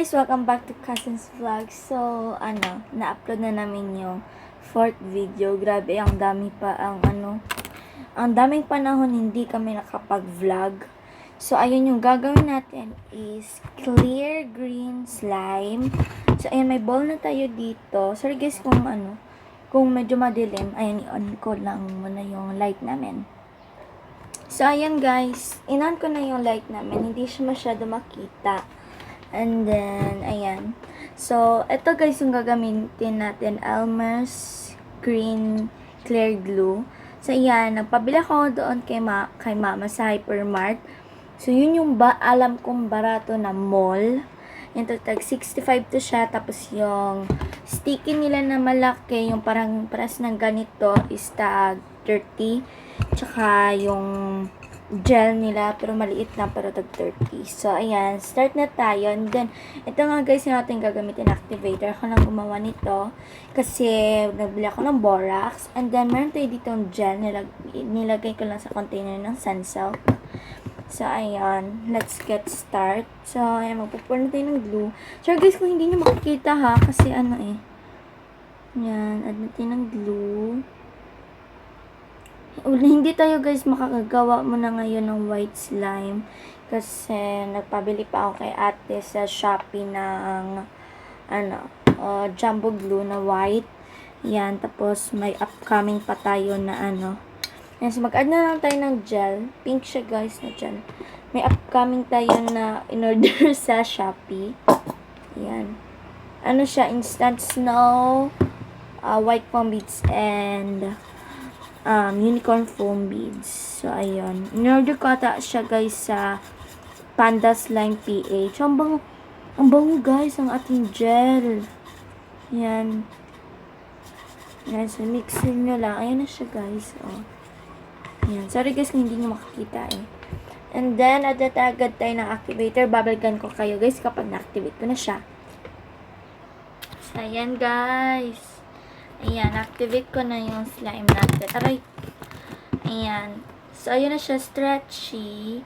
guys! Welcome back to Cousins Vlog. So, na-upload na namin yung 4th video. Grabe, ang daming panahon hindi kami nakapag-vlog. So, ayun yung gagawin natin is clear green slime. So, ayun, may bowl na tayo dito. Sorry guys kung medyo madilim. Ayun, i-on ko lang muna yung light namin. So, ayan guys, in-on ko na yung light namin. Hindi siya masyado makita. And then, ayan. So, ito guys yung gagamitin natin. Elmer's Green Clear Glue. So, ayan. Nagpabila ko doon kay mama sa Hypermart. So, yun yung alam kong barato na mall. Yung tag 65 to siya. Tapos yung sticky nila na malaki, yung parang paras ng ganito is tag 30. Tsaka yung gel nila, pero maliit na, pero tag 30. So, ayan. Start na tayo. And then, ito nga guys yung ating gagamitin activator. Ako lang gumawa nito. Kasi, nagbili ako ng borax. And then, meron tayo ditong gel. Nilagay ko lang sa container ng Sunsilk. So, ayan. Let's get start. So, ayan. Magpupur na tayo ng glue. So, guys, kung hindi nyo makikita ha, kasi ayan. Add natin ng glue. Hindi tayo guys makakagawa muna ngayon ng white slime kasi nagpabili pa ako kay ate sa Shopee ng jumbo glue na white. Yan, tapos may upcoming pa tayo na Yan, so mag-add na lang tayo ng gel. Pink siya guys na gel. May upcoming tayo na in-order sa Shopee. Yan. Siya, instant snow, white foam beads, and unicorn foam beads. So, ayun. In-order ko ata siya guys sa Panda Slime PH. Ang bango guys, ang ating gel. Yan. Yan. So, mixin nyo lang. Ayan na siya guys. Oh. Yan. Sorry guys kung hindi nyo makikita eh. And then, agad tayo ng activator. Babalikan ko kayo guys kapag na-activate ko na siya. So, ayan guys. Ayan, activate ko na yung slime natin. Aray. Ayan. So, ayun na siya, stretchy.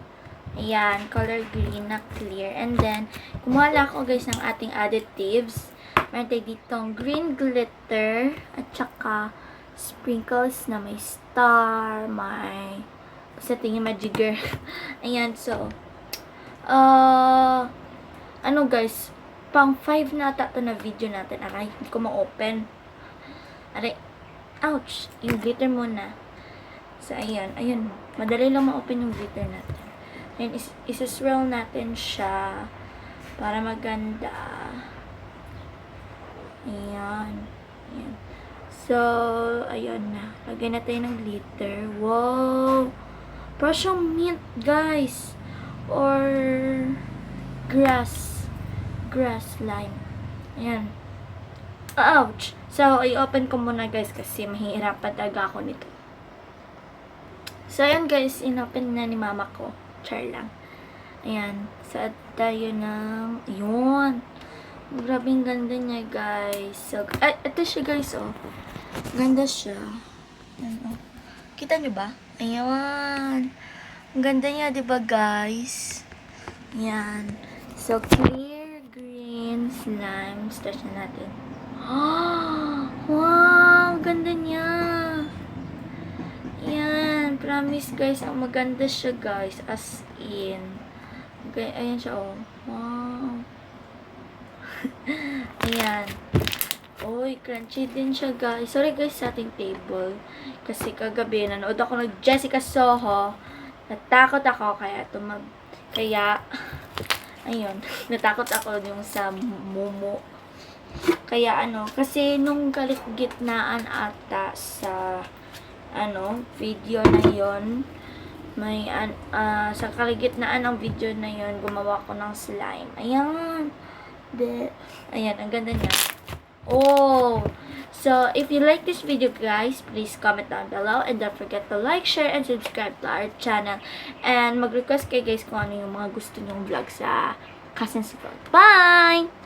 Ayan, color green na clear. And then, kumuha lang ako guys ng ating additives. Meron tayo ditong green glitter at saka sprinkles na may star, may sa tingin majigger. Ayan, so guys, pang 5 na ata to na video natin. Aray, hindi ko ma-open. Aray, ouch, yung glitter muna. So, ayun, madali lang ma-open yung glitter natin. Ayun, isa-swirl natin siya para maganda. Ayan. So, ayun na. Lagay na tayo ng glitter. Wow! Parang siyang mint, guys. Or grass slime. Ayan. Ouch! So, i-open ko muna guys kasi mahihirapan talaga ako nito. So, ayan guys, in-open na ni mama ko. Char lang. Ayan. So, tayo ng yun. Grabe yung ganda niya guys. So, ito siya guys, oh. Ganda siya. Ayan, oh. Kita nyo ba? Ayan. Ang ganda niya, diba guys? Ayan. So, clear green slime. Start na natin. Wow! Ganda niya! Ayan. Promise guys, ang maganda siya guys. As in. Okay, ayan siya oh. Wow! Ayan. Uy, crunchy din siya guys. Sorry guys sa ating table. Kasi kagabi, nanood ako ng Jessica Soho. Natakot ako kaya ayun, natakot ako yung sa Momo. Kaya kasi nung kaligitnaan ata sa video na yon, may sa kaligitnaan ng video na yon, gumawa ko ng slime. Ayan. Ayan, ang ganda niya. Oh. So, if you like this video guys, please comment down below and don't forget to like, share, and subscribe to our channel. And mag-request kayo guys kung ano yung mga gusto nyong vlog sa Cousins Vlog. Bye!